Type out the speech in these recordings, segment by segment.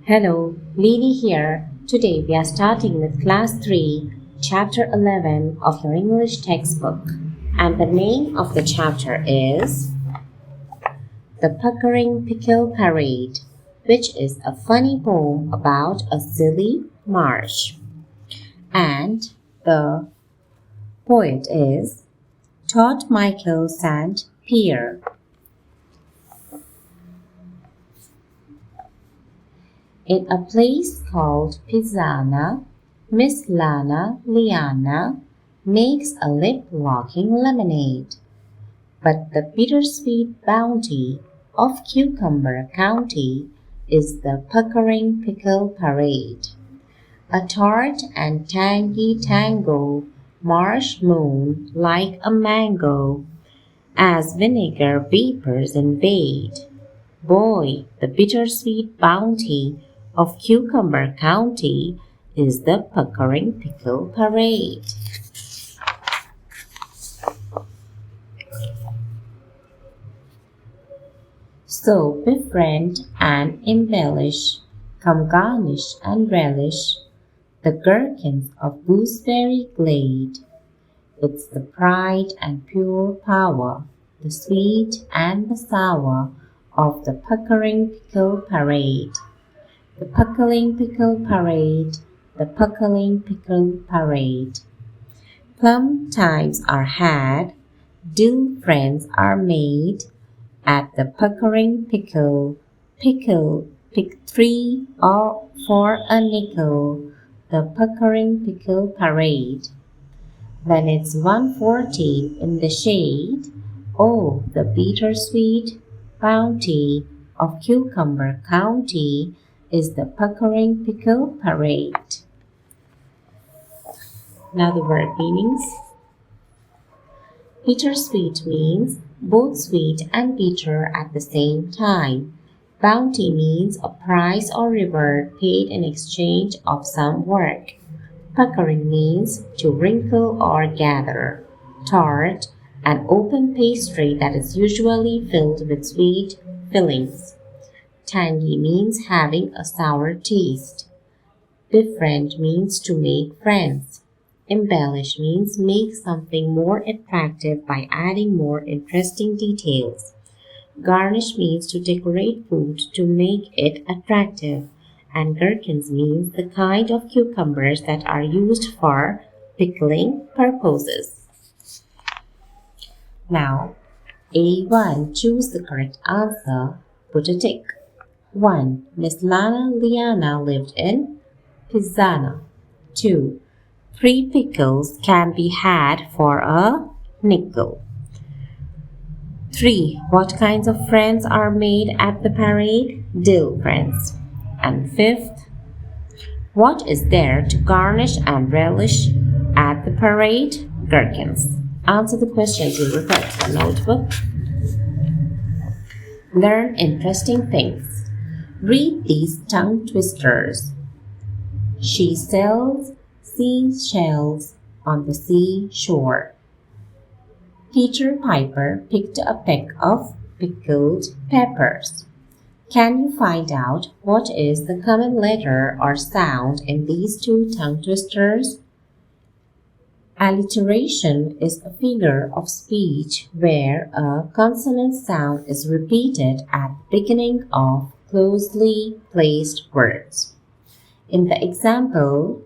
Hello, Lili here. Today we are starting with Class 3, Chapter 11 of your English textbook. And the name of the chapter is The Puckering Pickle Parade, which is a funny poem about a silly marsh. And the poet is Todd Michael St. Pierre. In a place called Pizzana, Miss Lana Liana makes a lip-locking lemonade. But the bittersweet bounty of Cucumber County is the puckering pickle parade. A tart and tangy tango, marsh moon like a mango, as vinegar vapors invade. Boy, the bittersweet bounty of Cucumber County is the puckering pickle parade. So befriend and embellish, come garnish and relish the gherkins of gooseberry glade. It's the pride and pure power, the sweet and the sour of the puckering pickle parade. The puckling pickle parade, the puckling pickle parade. Plum times are had, dill friends are made, at the puckering pickle, pick 3 or for a nickel, the puckering pickle parade. When it's 1:14 in the shade, oh, the bittersweet bounty of Cucumber County is the puckering pickle parade. Now the word meanings. Bittersweet means both sweet and bitter at the same time. Bounty means a price or reward paid in exchange of some work. Puckering means to wrinkle or gather. Tart, an open pastry that is usually filled with sweet fillings. Tangy means having a sour taste. Befriend means to make friends. Embellish means make something more attractive by adding more interesting details. Garnish means to decorate food to make it attractive. And gherkins means the kind of cucumbers that are used for pickling purposes. Now, A1. Choose the correct answer. Put a tick. 1. Miss Lana Liana lived in Pizzana. 2. 3 pickles can be had for a nickel. 3. What kinds of friends are made at the parade? Dill friends. And 5th, what is there to garnish and relish at the parade? Gherkins. Answer the questions in your notebook. Learn interesting things. Read these tongue twisters. She sells seashells on the seashore. Peter Piper picked a peck of pickled peppers. Can you find out what is the common letter or sound in these two tongue twisters? Alliteration is a figure of speech where a consonant sound is repeated at the beginning of closely placed words. In the example,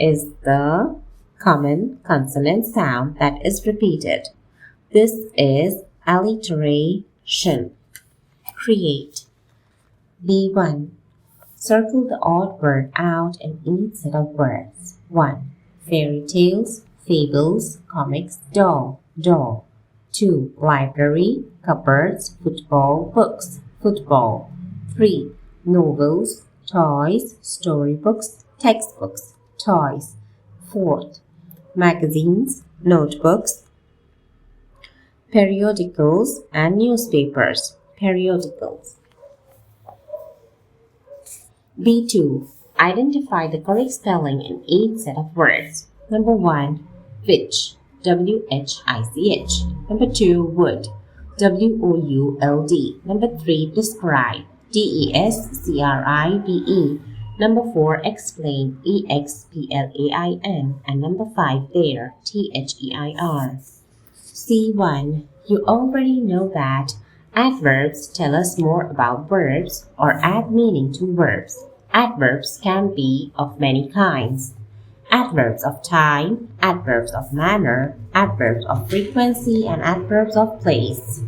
is the common consonant sound that is repeated. This is alliteration. Create. B1. Circle the odd word out in each set of words. 1. Fairy tales, fables, comics, doll, doll. 2. Library, cupboards, football, books, football. 3. Novels, toys, storybooks, textbooks, toys. 4th. Magazines, notebooks, periodicals and newspapers, periodicals. B2. Identify the correct spelling in each set of words. Number 1. Which, W-H-I-C-H. Number 2. Would, W-O-U-L-D. Number 3. Describe, DESCRIBE. Number 4, explain, EXPLAIN. And number 5, there, THEIR. C1. You already know that adverbs tell us more about verbs or add meaning to verbs. Adverbs can be of many kinds. Adverbs of time, adverbs of manner, adverbs of frequency, and adverbs of place.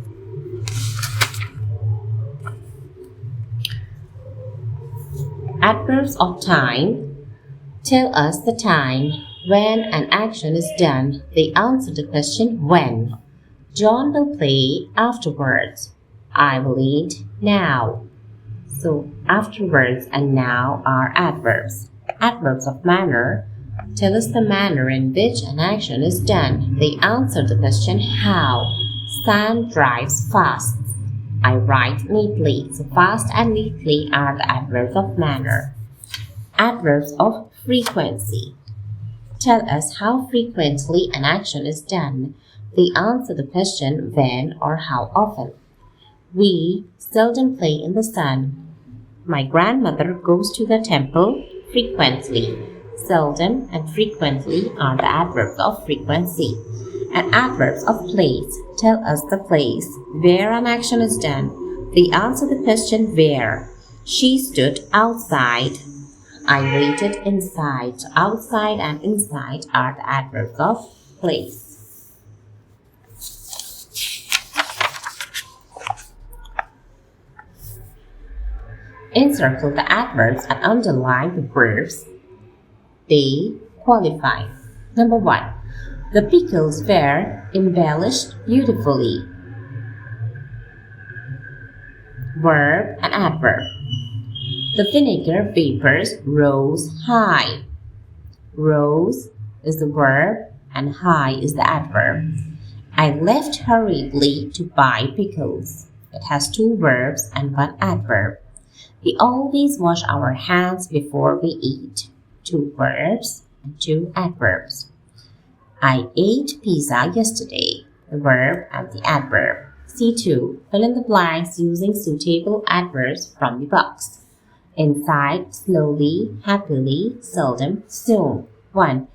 Adverbs of time tell us the time when an action is done. They answer the question when. John will play afterwards. I will eat now. So afterwards and now are adverbs. Adverbs of manner tell us the manner in which an action is done. They answer the question how. Sam drives fast. I write neatly. So fast and neatly are the adverbs of manner. Adverbs of frequency tell us how frequently an action is done. They answer the question when or how often. We seldom play in the sun. My grandmother goes to the temple frequently. Seldom and frequently are the adverbs of frequency. And adverbs of place tell us the place where an action is done. They answer the question where. She stood outside. I waited inside. So outside and inside are the adverbs of place. Encircle the adverbs and underline the verbs they qualify. Number 1. The pickles were embellished beautifully. Verb and adverb. The vinegar vapors rose high. Rose is the verb and high is the adverb. I left hurriedly to buy pickles. It has 2 verbs and 1 adverb. We always wash our hands before we eat. 2 verbs and 2 adverbs. I ate pizza yesterday. The verb and the adverb. C2. Fill in the blanks using suitable adverbs from the box. Inside, slowly, happily, seldom, soon. 1.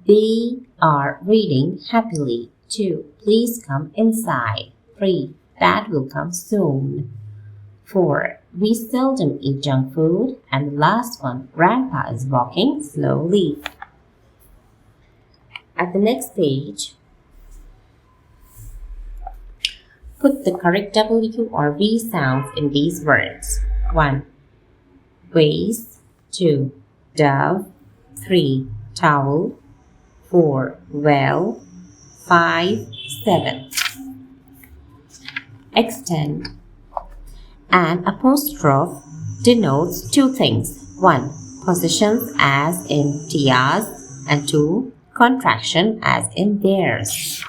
They are reading happily. 2. Please come inside. 3. That will come soon. 4. We seldom eat junk food. And the last one, Grandpa is walking slowly. At the next page, put the correct W or V sounds in these words. 1. Vase. 2. Dove. 3. Towel. 4. Well. 5. 7. Extend. An apostrophe denotes 2 things. 1. Positions as in theirs, and 2. Contraction as in theirs.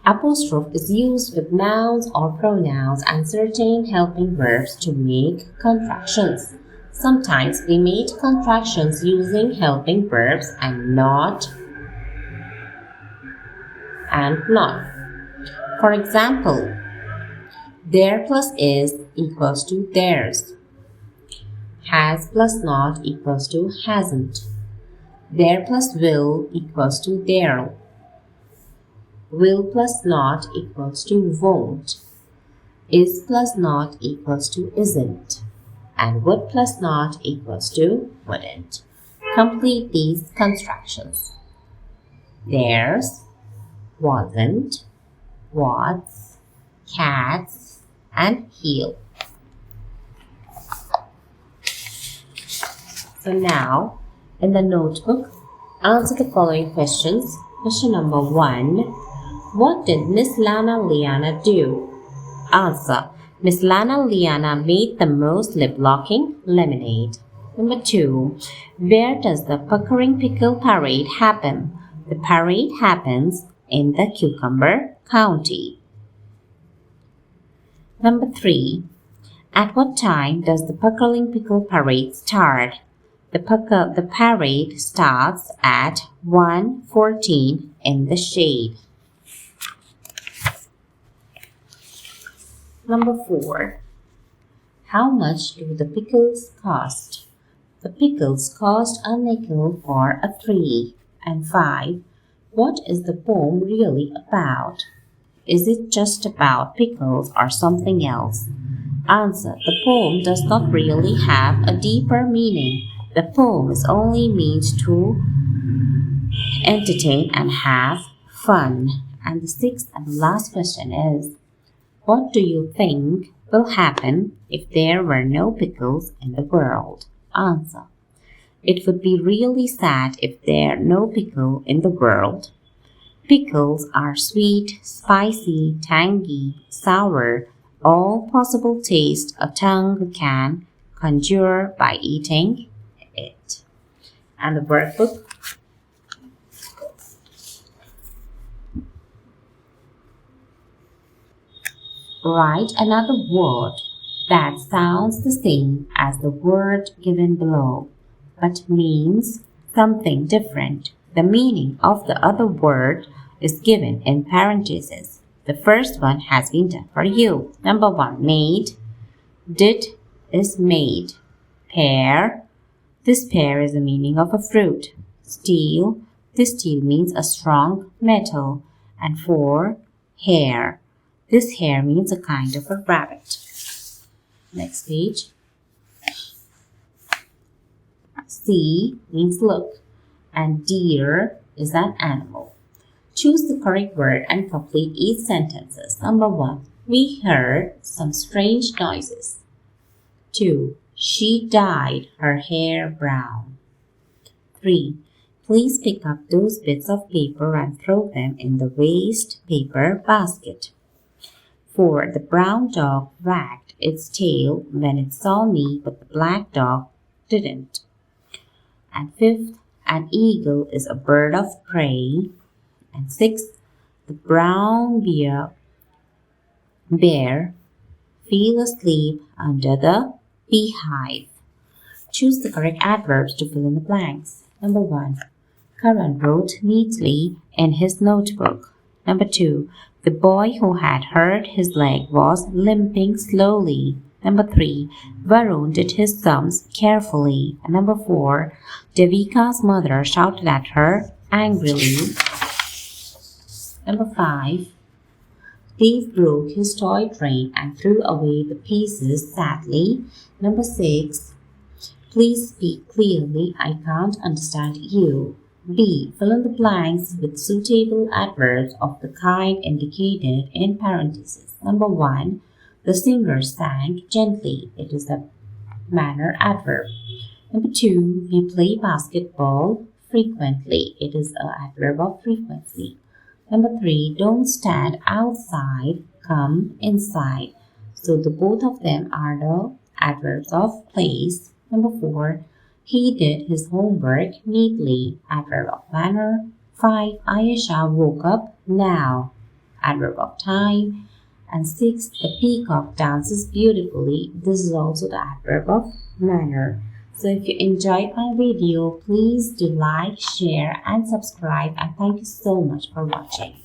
Apostrophe is used with nouns or pronouns and certain helping verbs to make contractions. Sometimes we make contractions using helping verbs and not. For example, there plus is equals to theirs. Has plus not equals to hasn't. There plus will equals to there'll. Will plus not equals to won't. Is plus not equals to isn't. And would plus not equals to wouldn't. Complete these constructions. Theirs, wasn't, was, cats, and heel. So now, in the notebook, answer the following questions. Question number 1. What did Miss Lana Liana do? Answer. Miss Lana Liana made the most lip-locking lemonade. Number 2. Where does the puckering pickle parade happen? The parade happens in the Cucumber County. Number 3. At what time does the puckering pickle parade start? The parade starts at 1:14 in the shade. Number 4. How much do the pickles cost? The pickles cost a nickel for a 3. And 5. What is the poem really about? Is it just about pickles or something else? Answer. The poem does not really have a deeper meaning. The poem is only meant to entertain and have fun. And the 6th and last question is, what do you think will happen if there were no pickles in the world? Answer. It would be really sad if there were no pickle in the world. Pickles are sweet, spicy, tangy, sour, all possible tastes a tongue can conjure by eating it. And the workbook. Write another word that sounds the same as the word given below, but means something different. The meaning of the other word is given in parentheses. The first one has been done for you. Number 1, made. Did is made. Pear. This pear is the meaning of a fruit. Steel. This steel means a strong metal. And 4, hare. This hare means a kind of a rabbit. Next page. See means look. And deer is an animal. Choose the correct word and complete each sentences. Number 1. We heard some strange noises. 2. She dyed her hair brown. 3. Please pick up those bits of paper and throw them in the waste paper basket. 4. The brown dog wagged its tail when it saw me, but the black dog didn't. And 5th, an eagle is a bird of prey. And 6th, the brown bear fell asleep under the beehive. Choose the correct adverbs to fill in the blanks. Number 1, Karan wrote neatly in his notebook. Number 2, the boy who had hurt his leg was limping slowly. Number 3, Varun did his sums carefully. And number 4, Devika's mother shouted at her angrily. Number 5, Dave broke his toy train and threw away the pieces sadly. Number 6, please speak clearly, I can't understand you. B. Fill in the blanks with suitable adverbs of the kind indicated in parentheses. Number 1, the singer sang gently. It is a manner adverb. Number 2, we play basketball frequently. It is an adverb of frequency. Number 3, don't stand outside, come inside. So the both of them are the adverbs of place. Number 4, he did his homework neatly, adverb of manner. 5, Ayesha woke up now, adverb of time. And 6, the peacock dances beautifully. This is also the adverb of manner. So if you enjoyed my video, please do like, share and subscribe, and thank you so much for watching.